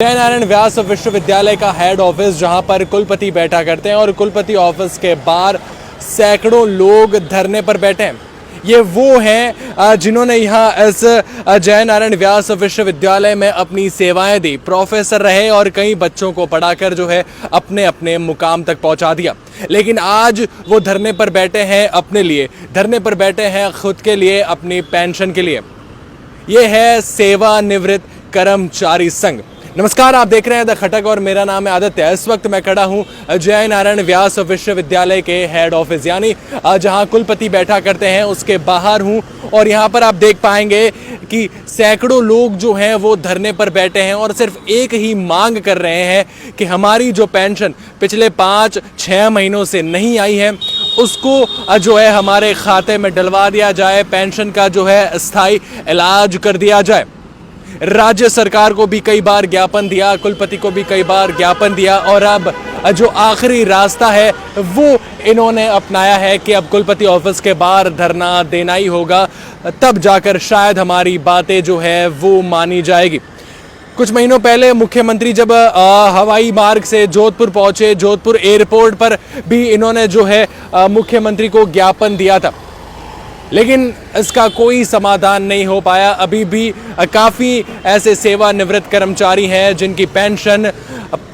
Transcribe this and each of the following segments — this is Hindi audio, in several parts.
जयनारायण व्यास विश्वविद्यालय का हेड ऑफिस जहां पर कुलपति बैठा करते हैं और कुलपति ऑफिस के बाहर सैकड़ों लोग धरने पर बैठे हैं। ये वो हैं जिन्होंने यहाँ इस जयनारायण व्यास विश्वविद्यालय में अपनी सेवाएं दी, प्रोफेसर रहे और कई बच्चों को पढ़ाकर जो है अपने अपने मुकाम तक पहुंचा दिया। लेकिन आज वो धरने पर बैठे हैं अपने लिए, धरने पर बैठे हैं खुद के लिए, अपनी पेंशन के लिए। ये है सेवानिवृत्त कर्मचारी संघ। नमस्कार, आप देख रहे हैं द खटक और मेरा नाम है आदित्य। इस वक्त मैं खड़ा हूं जयनारायण व्यास विश्वविद्यालय के हेड ऑफिस यानी जहां कुलपति बैठा करते हैं उसके बाहर हूं और यहां पर आप देख पाएंगे कि सैकड़ों लोग जो हैं वो धरने पर बैठे हैं और सिर्फ एक ही मांग कर रहे हैं कि हमारी जो पेंशन पिछले 5-6 महीनों से नहीं आई है उसको जो है हमारे खाते में डलवा दिया जाए, पेंशन का जो है अस्थायी इलाज कर दिया जाए। राज्य सरकार को भी कई बार ज्ञापन दिया, कुलपति को भी कई बार ज्ञापन दिया और अब जो आखिरी रास्ता है वो इन्होंने अपनाया है कि अब कुलपति ऑफिस के बाहर धरना देना ही होगा, तब जाकर शायद हमारी बातें जो है वो मानी जाएगी। कुछ महीनों पहले मुख्यमंत्री जब हवाई मार्ग से जोधपुर पहुंचे, जोधपुर एयरपोर्ट पर भी इन्होंने जो है मुख्यमंत्री को ज्ञापन दिया था, लेकिन इसका कोई समाधान नहीं हो पाया। अभी भी काफ़ी ऐसे सेवानिवृत्त कर्मचारी हैं जिनकी पेंशन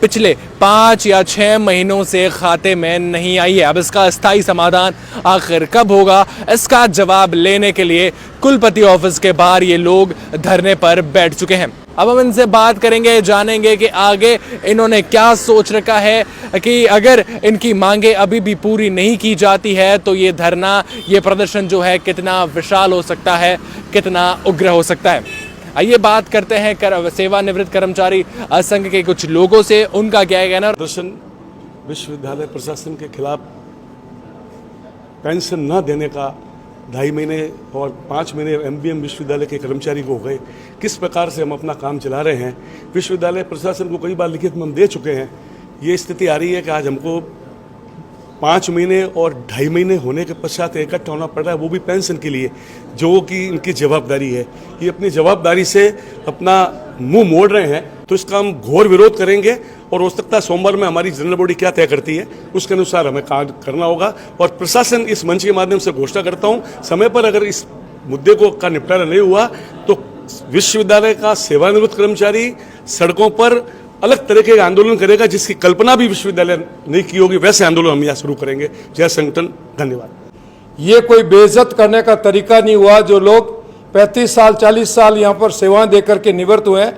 पिछले 5 या 6 महीनों से खाते में नहीं आई है। अब इसका स्थायी समाधान आखिर कब होगा, इसका जवाब लेने के लिए कुलपति ऑफिस के बाहर ये लोग धरने पर बैठ चुके हैं। अब हम इनसे बात करेंगे, जानेंगे कि आगे इन्होंने क्या सोच रखा है कि अगर इनकी मांगे अभी भी पूरी नहीं की जाती है तो ये धरना, ये प्रदर्शन जो है कितना विशाल हो सकता है, कितना उग्र हो सकता है। आइए बात करते हैं सेवानिवृत्त कर्मचारी संघ के कुछ लोगों से, उनका क्या कहना है। प्रदर्शन विश्वविद्यालय प्रशासन के खिलाफ पेंशन न देने का 2.5 महीने और 5 महीने एमबीएम विश्वविद्यालय के कर्मचारी को हो गए। किस प्रकार से हम अपना काम चला रहे हैं, विश्वविद्यालय प्रशासन को कई बार लिखित में हम दे चुके हैं। ये स्थिति आ रही है कि आज हमको 5 महीने और 2.5 महीने होने के पश्चात इकट्ठा होना पड़ रहा है, वो भी पेंशन के लिए, जो कि इनकी जवाबदारी है। ये अपनी जवाबदारी से अपना मुंह मोड़ रहे हैं, तो इसका हम घोर विरोध करेंगे और हो सकता है सोमवार में हमारी जनरल बॉडी क्या तय करती है उसके अनुसार हमें कार्य करना होगा। और प्रशासन इस मंच के माध्यम से घोषणा करता हूं, समय पर अगर इस मुद्दे का निपटारा नहीं हुआ तो विश्वविद्यालय का सेवानिवृत्त कर्मचारी सड़कों पर अलग तरह के आंदोलन करेगा, जिसकी कल्पना भी विश्वविद्यालय नहीं की होगी। वैसे आंदोलन हम यहाँ शुरू करेंगे। जय संगठन, धन्यवाद। ये कोई बेइज्जत करने का तरीका नहीं हुआ। जो लोग 35 साल 40 साल यहाँ पर सेवाएं देकर के निवृत्त हुए हैं,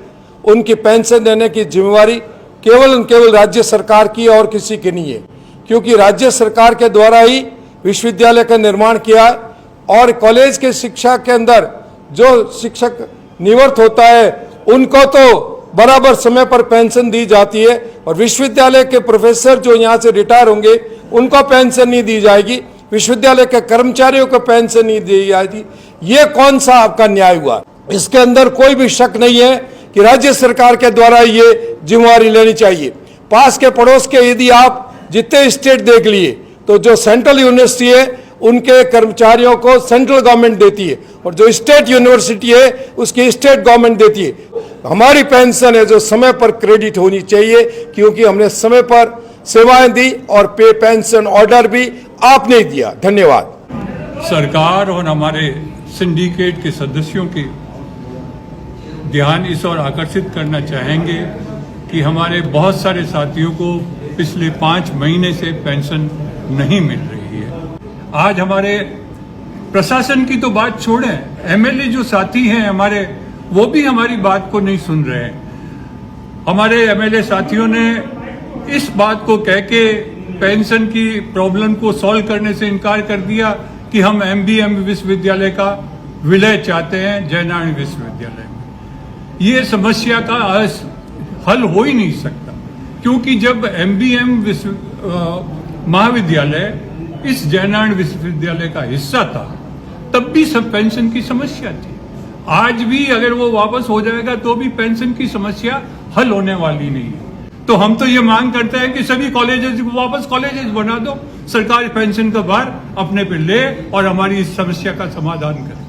उनकी पेंशन देने की जिम्मेवारी केवल राज्य सरकार की और किसी की नहीं है, क्योंकि राज्य सरकार के द्वारा ही विश्वविद्यालय का निर्माण किया और कॉलेज के शिक्षा के अंदर जो शिक्षक निवृत्त होता है उनको तो बराबर समय पर पेंशन दी जाती है और विश्वविद्यालय के प्रोफेसर जो यहाँ से रिटायर होंगे उनको पेंशन नहीं दी जाएगी, विश्वविद्यालय के कर्मचारियों को पेंशन नहीं दी जाएगी। ये कौन सा आपका न्याय हुआ? इसके अंदर कोई भी शक नहीं है कि राज्य सरकार के द्वारा ये जिम्मेवारी लेनी चाहिए। पास के पड़ोस के यदि आप जितने स्टेट देख लिए तो जो सेंट्रल यूनिवर्सिटी है उनके कर्मचारियों को सेंट्रल गवर्नमेंट देती है और जो स्टेट यूनिवर्सिटी है उसकी स्टेट गवर्नमेंट देती है। हमारी पेंशन है जो समय पर क्रेडिट होनी चाहिए, क्योंकि हमने समय पर सेवाएं दी और पे पेंशन ऑर्डर भी आपने दिया। धन्यवाद। सरकार और हमारे सिंडिकेट के सदस्यों की ध्यान इस ओर आकर्षित करना चाहेंगे कि हमारे बहुत सारे साथियों को पिछले 5 महीने से पेंशन नहीं मिल रही है। आज हमारे प्रशासन की तो बात छोड़ें, एमएलए जो साथी हैं हमारे, वो भी हमारी बात को नहीं सुन रहे हैं। हमारे एमएलए साथियों ने इस बात को कह के पेंशन की प्रॉब्लम को सॉल्व करने से इनकार कर दिया कि हम एमबीएम विश्वविद्यालय का विलय चाहते हैं जयनारायण विश्वविद्यालय में। ये समस्या का हल हो ही नहीं सकता, क्योंकि जब एमबीएम महाविद्यालय इस जयनारायण विश्वविद्यालय का हिस्सा था तब भी सब पेंशन की समस्या थी। आज भी अगर वो वापस हो जाएगा तो भी पेंशन की समस्या हल होने वाली नहीं है। तो हम तो ये मांग करते हैं कि सभी कॉलेजेस को वापस कॉलेजेस बना दो, सरकारी पेंशन का भार अपने पे ले और हमारी इस समस्या का समाधान करें।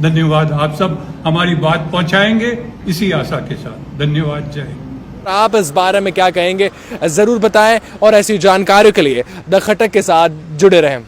धन्यवाद। आप सब हमारी बात पहुंचाएंगे इसी आशा के साथ। धन्यवाद। जय हिंद। आप इस बारे में क्या कहेंगे ज़रूर बताएं और ऐसी जानकारियों के लिए द खटक के साथ जुड़े रहें।